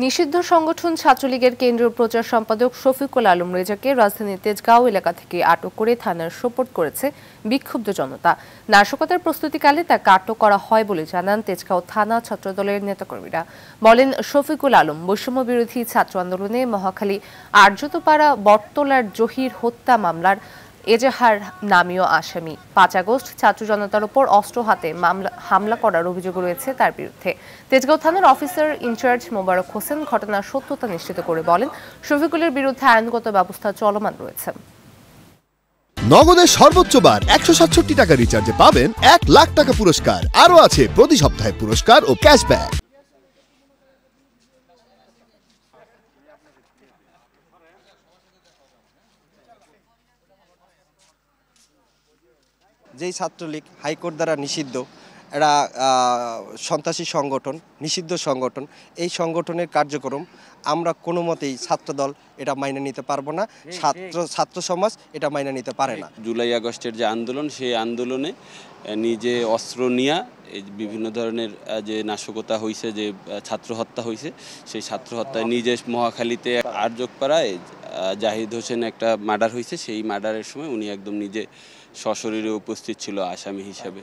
নিষিদ্ধ সংগঠন ছাত্রলীগের কেন্দ্রীয় প্রচার সম্পাদক শফিকুল আলম রেজাকে রাজধানীর তেজগাঁও এলাকা থেকে আটক করে থানার সোপর্দ করেছে বিক্ষুব্ধ জনতা। নাশকতার প্রস্তুতিকালে তাকে আটক করা হয় বলে জানান তেজগাঁও থানা ছাত্রদলের নেতাকর্মীরা। বলেন, শফিকুল আলম বৈষম্য বিরোধী ছাত্র আন্দোলনে মহাখালী আর্যতপাড়া বটতলার জহির হত্যা মামলার এজাহার নামীয় আসামি। ৫ আগস্ট ছাত্র জনতার উপর অস্ত্র হাতে হামলা করার অভিযোগ রয়েছে তার বিরুদ্ধে। তেজগাঁও থানার অফিসার ইনচার্জ মোবারক হোসেন ঘটনার সত্যতা নিশ্চিত করে বলেন, শফিকুলের বিরুদ্ধে আইনগত ব্যবস্থা চলমান রয়েছে। নগদের সর্বোচ্চ বার ১৬৭ টাকা রিচার্জে পাবেন ১ লাখ টাকা পুরস্কার। আরও আছে প্রতি সপ্তাহে পুরস্কার ও ক্যাশব্যাক। যেই ছাত্রলীগ হাইকোর্ট দ্বারা নিষিদ্ধ, এরা সন্ত্রাসী সংগঠন, নিষিদ্ধ সংগঠন, এই সংগঠনের কার্যক্রম আমরা কোনো মতেই ছাত্রদল এটা মাইনে নিতে পারবো না, ছাত্র সমাজ এটা মাইনে নিতে পারে না। জুলাই আগস্টের যে আন্দোলন, সেই আন্দোলনে নিজে অস্ত্র নিয়ে বিভিন্ন ধরনের যে নাশকতা হয়েছে, যে ছাত্র হত্যা হয়েছে, সেই ছাত্র হত্যায় নিজে মহাখালীতে আর্যকপাড়ায় জাহিদ হোসেন একটা মার্ডার হয়েছে। সেই মার্ডারের সময় উনি একদম নিজে সশরীরে উপস্থিত ছিল আসামি হিসাবে।